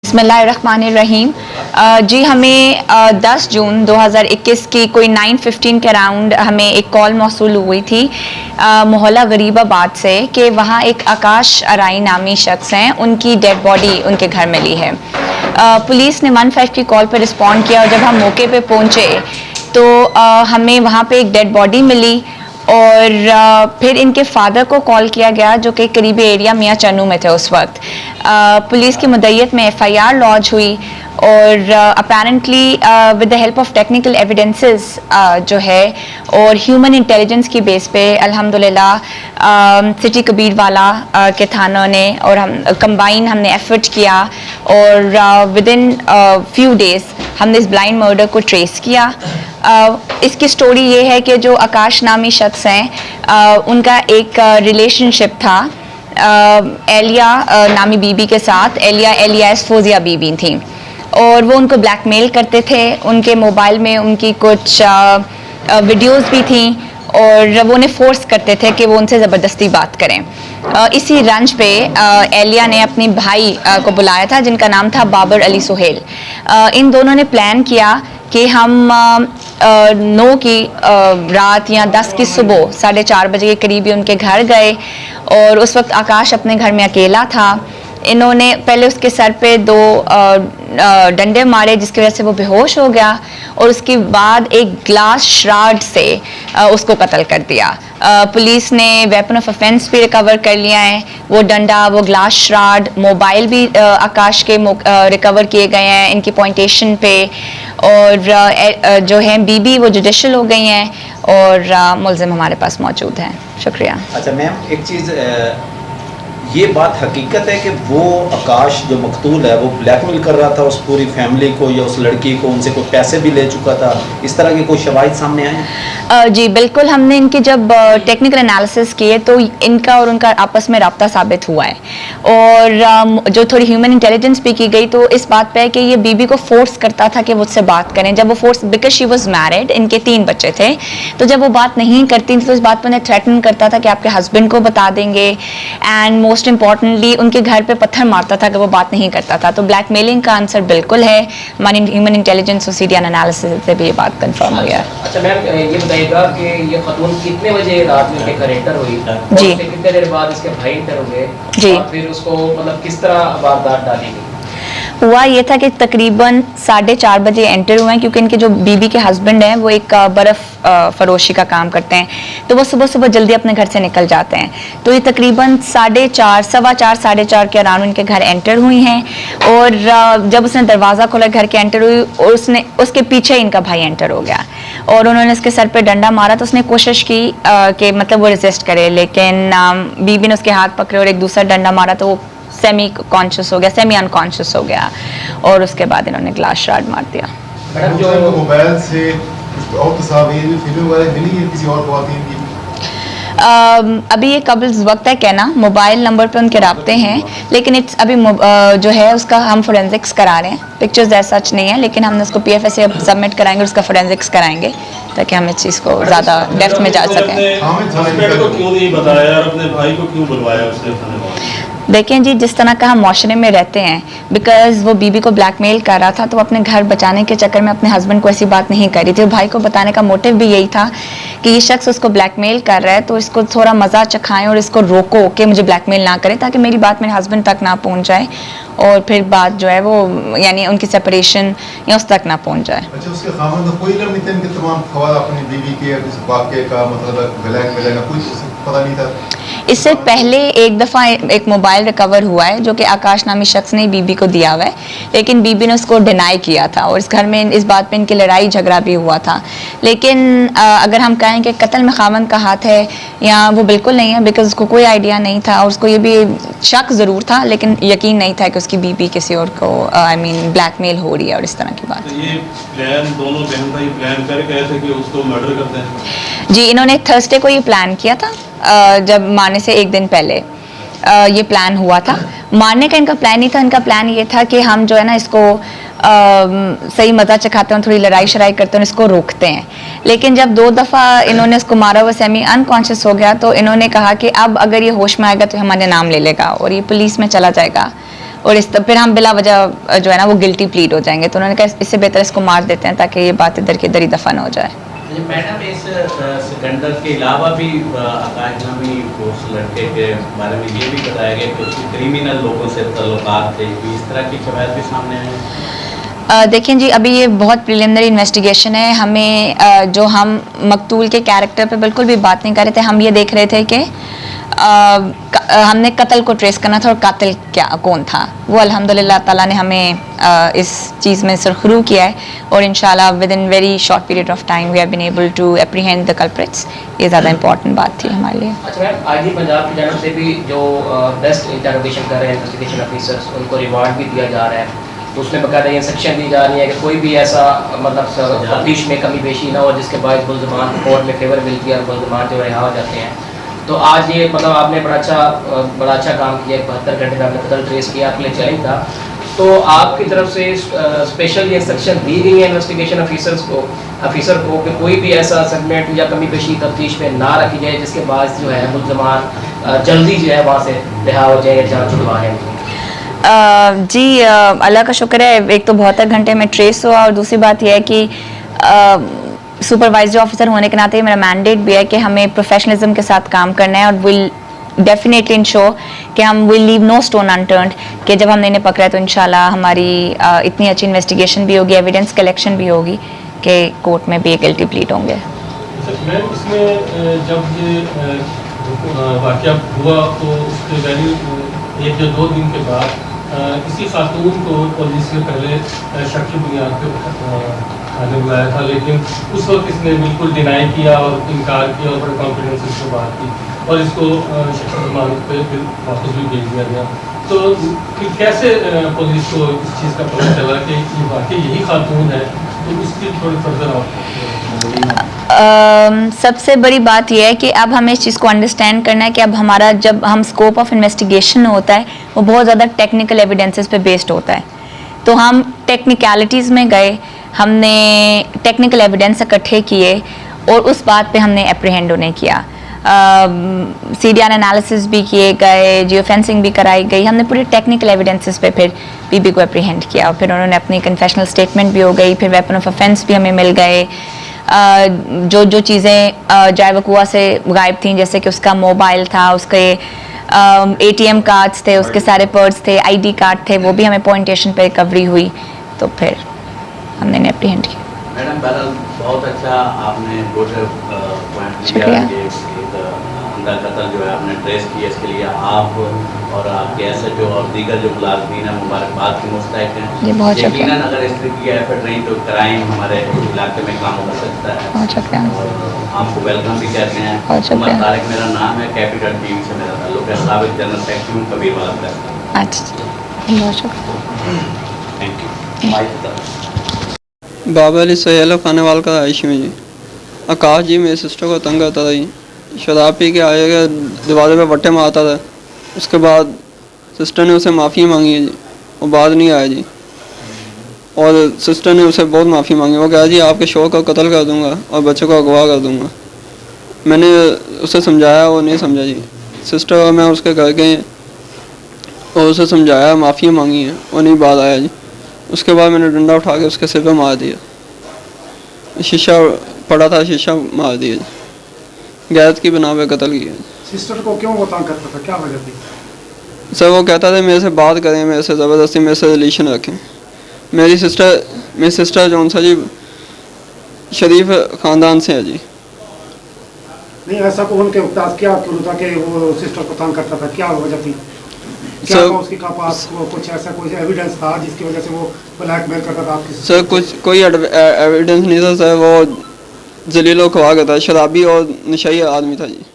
बिस्मिल्लाहिर्रहमानिर्रहीम। जी हमें 10 जून 2021 की कोई 9:15 के अराउंड हमें एक कॉल मौसूल हुई थी मोहल्ला गरीबाबाद से कि वहाँ एक आकाश अराई नामी शख्स हैं, उनकी डेड बॉडी उनके घर मिली है। पुलिस ने 15 की कॉल पर रिस्पॉन्ड किया और जब हम मौके पे पहुँचे तो हमें वहाँ पे एक डेड बॉडी मिली और फिर इनके फादर को कॉल किया गया जो कि करीबी एरिया मियाँ चन्नू में थे उस वक्त। पुलिस की मुद्दयत में FIR लॉन्च हुई और apparently with the help of technical evidences जो है और ह्यूमन इंटेलिजेंस की बेस पे अल्हम्दुलिल्लाह सिटी कबीरवाला के थानों ने और हम कंबाइन हमने एफर्ट किया और विद इन फ्यू डेज हमने इस ब्लाइंड मर्डर को ट्रेस किया। इसकी स्टोरी ये है कि जो आकाश नामी शख्स हैं उनका एक रिलेशनशिप था एलिया नामी बीबी के साथ। एलियास फोजिया बीबी थी और वो उनको ब्लैकमेल करते थे। उनके मोबाइल में उनकी कुछ वीडियोस भी थी और वो उन्हें फोर्स करते थे कि वो उनसे ज़बरदस्ती बात करें। इसी रंज पे एलिया ने अपनी भाई को बुलाया था जिनका नाम था बाबर अली सुहेल। इन दोनों ने प्लान किया कि हम 9 की रात या 10 की सुबह 4:30 बजे के करीब ही उनके घर गए और उस वक्त आकाश अपने घर में अकेला था। इन्होंने पहले उसके सर पे 2 डंडे मारे जिसकी वजह से वो बेहोश हो गया और उसके बाद एक ग्लास श्राड से उसको कत्ल कर दिया। पुलिस ने वेपन ऑफ ऑफेंस भी रिकवर कर लिया है, वो डंडा, वो ग्लास श्राड, मोबाइल भी आकाश के रिकवर किए गए हैं इनकी पॉइंटेशन पे और जो है बीबी वो जुडिशल हो गई हैं और मुल्जिम हमारे पास मौजूद हैं। शुक्रिया। अच्छा मैम, एक चीज़ ये बात हकीकत है कि वो आकाश जो मकतूल है वो ब्लैकमेल कर रहा था उस पूरी फैमिली को या उस लड़की को, उनसे कोई पैसे भी ले चुका था, इस तरह के कोई शवाहिद सामने आए? जी बिल्कुल, हमने इनकी जब टेक्निकल एनालिसिस किए तो इनका और उनका आपस में रब्ता साबित हुआ है और जो थोड़ी ह्यूमन इंटेलिजेंस भी की गई तो इस बात पे है कि ये बीबी को फोर्स करता था कि मुझसे बात करें। जब वो force because she was married, इनके 3 बच्चे थे, तो जब वो बात नहीं करती तो इस बात पर उन्हें थ्रेटन करता था कि आपके हस्बैंड को बता देंगे एंड मोस्ट इंपॉर्टेंटली उनके घर पे पत्थर मारता था कि वो बात नहीं करता था। तो ब्लैकमेलिंग का आंसर बिल्कुल है। हमारी ह्यूमन इंटेलिजेंस और सीडीएन एनालिसिस से भी ये बात कंफर्म हो गया। अच्छा मैम, ये बताइएगा कि ये खातून कितने बजे रात में घर एंटर हुई जी, कितने देर बाद इसके भाई एंटर हुए जी, और फिर उसको मतलब किस तरह वारदात डाली गई? हुआ ये था कि तकरीबन 4:30 बजे एंटर हुए हैं क्योंकि इनके जो बीबी के हस्बैंड हैं वो एक बर्फ़ फरोशी का काम करते हैं, तो वो सुबह सुबह जल्दी अपने घर से निकल जाते हैं। तो ये तकरीबन 4:30, 4:15, 4:30 के अराउंड इनके घर एंटर हुई हैं और जब उसने दरवाज़ा खोला घर के एंटर हुई और उसके पीछे इनका भाई एंटर हो गया और उन्होंने उसके सर पे डंडा मारा। तो उसने कोशिश की कि मतलब वो रेजिस्ट करे, लेकिन बीबी ने उसके हाथ पकड़े और एक दूसरा डंडा मारा तो वो सेमी कॉन्शियस हो गया, सेमी अनकॉन्शियस हो गया और उसके बाद इन्होंने ग्लास शार्ड मार दिया। मैडम, जो मोबाइल से और तस्वीर फिल्म वगैरह मिली है किसी और ख़वातीन की? अभी ये कबल वक्त है कहना, मोबाइल नंबर पे उनके राब्ते हैं लेकिन इट्स अभी जो है उसका हम फोरेंसिक्स करा रहे हैं। पिक्चर्स ऐसा सच नहीं है लेकिन हमने उसको PFS से सबमिट कराएंगे, उसका फोरेंसिक्स कराएंगे ताकि हम इस चीज़ को ज़्यादा डेप्थ में जा सकें। क्यों नहीं बताया और अपने भाई को क्यों बुलवाया उसने? देखें जी, जिस तरह का हम माशरे में रहते हैं, बिकॉज वो बीबी को ब्लैकमेल कर रहा था तो अपने घर बचाने के चक्कर में अपने हस्बैंड को ऐसी बात नहीं करी थी। भाई को बताने का मोटिव भी यही था कि ये शख्स उसको ब्लैकमेल कर रहा है तो इसको थोड़ा मज़ा चखाएं और इसको रोको कि मुझे ब्लैकमेल ना करे ताकि मेरी बात मेरे हस्बैंड तक ना पहुंच जाए और फिर बात जो है वो यानी उनकी सेपरेशन या उस तक ना पहुंच जाए। अच्छा, उसके खामन कोई इल्म नहीं था इनके तमाम ख्वाब अपनी बीवी के इस वाक़े का, मतलब ब्लैकमेल का कुछ पता नहीं था? इससे पहले एक दफ़ा एक मोबाइल रिकवर हुआ है जो कि आकाश नामी शख्स ने बीबी को दिया हुआ है, लेकिन बीबी ने उसको डिनाई किया था और इस घर में इस बात पे इनकी लड़ाई झगड़ा भी हुआ था। लेकिन अगर हम कहें कि कत्ल में खामन का हाथ है या वो बिल्कुल नहीं है, बिकॉज उसको कोई आइडिया नहीं था और उसको ये भी शक ज़रूर था लेकिन यकीन नहीं था कि उसकी बीबी किसी और को ब्लैकमेल हो रही है और इस तरह की बात। तो ये प्लान दोनों बहन भाई प्लान कर गए थे कि उसको मर्डर करते हैं? जी, इन्होंने थर्सडे को ये प्लान किया था, जब मारने से एक दिन पहले ये प्लान हुआ था। मारने का इनका प्लान नहीं था, इनका प्लान ये था कि हम जो है ना इसको सही मज़ा चखाते हैं, थोड़ी लड़ाई शराई करते हैं, इसको रोकते हैं। लेकिन जब 2 दफ़ा इन्होंने इसको मारा, वो सेमी अनकॉन्शियस हो गया तो इन्होंने कहा कि अब अगर ये होश में आएगा तो हमारे नाम ले लेगा और ये पुलिस में चला जाएगा और फिर हम बिला वजह जो है ना वो गिल्टी प्लीड हो जाएंगे। तो उन्होंने कहा इससे बेहतर इसको मार देते हैं ताकि ये बात इधर की इधर ही दफन हो जाए। मैडम इस सिकंदर के अलावा भी आकाश नामी उस लड़के के बारे में ये भी बताया गया कि उसके क्रिमिनल लोगों से ताल्लुकात थे, इस तरह की शवायद भी सामने आए। देखें जी, अभी ये बहुत प्रिलिमिनरी इन्वेस्टिगेशन है। हमें जो हम मकतूल के कैरेक्टर पे बिल्कुल भी बात नहीं कर रहे थे, हम ये देख रहे थे कि हमने कत्ल को ट्रेस करना था और कातिल कौन था। वो अल्हम्दुलिल्लाह ताला ने हमें इस चीज़ में सुरखरू किया है और इंशाल्लाह within very short period of time we have been able to apprehend the culprits. ये ज़्यादा इंपॉर्टेंट बात थी हमारे लिए। अच्छा मैम, आईजी पंजाब की जानब से भी जो बेस्ट इंटरोगेशन कर रहे हैं इन्वेस्टिगेशन ऑफिसर्स, उनको रिवार्ड भी दिया जा रहा है। तो उसमें बकायदा इंस्ट्रक्शन दी जा रही है कि कोई भी ऐसा मतलब तफ्तीश में कमी पेशी ना हो जिसके बाद मुल्ज़मान को कोर्ट में फेवर मिलती है और मुल्ज़मान जो रिहा हो जाते हैं। तो आज ये मतलब आपने बड़ा अच्छा काम किया, 72 घंटे में आपने कत्ल ट्रेस किया, आपके लिए चैलेंज था। तो आपकी तरफ से स्पेशल इंस्ट्रक्शन दी गई है इन्वेस्टिगेशन ऑफिसर को कि कोई भी ऐसा सेगमेंट या कमी पेशी तफ्तीश में ना रखी जाए जिसके बाद जो है मुल्ज़मान जल्दी जो है वहाँ से रिहा हो जाए या जान छुड़वाएँ। जी अल्लाह का शुक्र है, एक तो 72 घंटे में ट्रेस हुआ और दूसरी बात यह है कि सुपरवाइजरी ऑफिसर होने के नाते मेरा मैंडेट भी है कि हमें प्रोफेशनलिज्म के साथ काम करना है और विल डेफिनेटली इंश्योर कि हम will leave no stone unturned, कि जब हमने इन्हें पकड़ा है तो इंशाल्लाह हमारी इतनी अच्छी इन्वेस्टिगेशन भी होगी, एविडेंस कलेक्शन भी होगी कि कोर्ट में भी गिल्टी प्लीड होंगे। मैम, इसमें जब ये वाक़या हुआ तो उसके करीब 1 या 2 दिन के बाद किसी खातून को पुलिस ने पहले शक की बुनियाद पर थाने बुलाया था, लेकिन उस वक्त इसने बिल्कुल डिनाई किया और इनकार किया और बड़े कॉन्फिडेंस से इसको बात की और इसको शख्स जमानत पे फिर वापस भी भेज दिया गया। तो फिर कैसे पुलिस को इस चीज़ का पता चला कि ये वाकई यही खातून है? तो उसकी थोड़ी फर्दर सबसे बड़ी बात यह है कि अब हमें इस चीज़ को अंडरस्टैंड करना है कि अब हमारा जब हम स्कोप ऑफ इन्वेस्टिगेशन होता है वो बहुत ज़्यादा टेक्निकल एविडेंसेस पे बेस्ड होता है। तो हम टेक्निकलिटीज़ में गए, हमने टेक्निकल एविडेंस इकट्ठे किए और उस बात पे हमने एप्रीहेंड उन्हें किया। CDR एनालिसिस भी किए गए, जियो फेंसिंग भी कराई गई, हमने पूरे टेक्निकल एविडेंसेस पे फिर बीबी को एप्रीहेंड किया और फिर उन्होंने अपनी कन्फेशनल स्टेटमेंट भी हो गई, फिर वेपन ऑफ ऑफेंस भी हमें मिल गए। जो चीज़ें जायवकुआ से गायब थी, जैसे कि उसका मोबाइल था, उसके ATM कार्ड्स थे, उसके सारे पर्स थे, ID कार्ड थे, वो भी हमें पॉइंटेशन पे रिकवरी हुई, तो फिर हमने इन्हें एप्रीहेंड किया। मैडम बहरहाल बहुत अच्छा आपने गुड पॉइंट शुक्रिया। लिया कि एक अंधा कत्ल जो है आपने ट्रेस किया, इसके लिए आप और आपके SHO और दीगर जो मुलाजमीन हैं मुबारकबाद के मुस्तहिक हैं। ये बहुत शुक्रिया। यकीनन अगर इस तरह की एफर्ट रही तो क्राइम हमारे इलाके में कम हो सकता है। बहुत शुक्रिया। और आपको वेलकम भी कहते हैं। बहुत शुक्रिया। उमर तारिक मेरा नाम है, कैपिटल टीवी से मेरा ताल्लुक है, साबिक जनरल सेक्रेटरी कबीर वाला प्रेस। अच्छा, बहुत शुक्रिया। Thank you. बाबा अली सहेला खाने वाल का आयशी में जी आकाश जी मेरे सिस्टर को तंग करता था जी, शराब पी के आएगा दरवाजे पे वट्टे मारता था। उसके बाद सिस्टर ने उसे माफ़ी मांगी है जी, वो बाद नहीं आया जी और सिस्टर ने उसे बहुत माफ़ी मांगी। वो कहा जी आपके शौहर को कत्ल कर दूंगा और बच्चे को अगवा कर दूंगा। मैंने उसे समझाया, वो नहीं समझा जी। सिस्टर और मैं उसके घर गए और उसे समझाया, माफ़ी मांगी है, वो नहीं बात आया जी। उसके बाद मैंने डंडा उठा के उसके सिर पे मार दिया, शीशा पड़ा था, शीशा मार दिया जी। गैस की बना पे कत्ल किया। सिस्टर को क्यों वो तंग करता था, क्या वजह थी? सर वो कहता था मेरे से बात करें, मेरे से ज़बरदस्ती मेरे से रिलेशन रखें। मेरी सिस्टर जो उनसा जी शरीफ ख़ानदान से है जी। नहीं ऐसा को उनके उपताज क्या क्यों था कि वो सिस्टर को तंग करता था, क्या वजह थी? क्या सर उसके पास कुछ ऐसा कोई एविडेंस था जिसकी वजह से वो ब्लैकमेल करता था आपकी? सर कोई एविडेंस नहीं था सर, वो जलील व खवा का था, शराबी और नशाई आदमी था जी।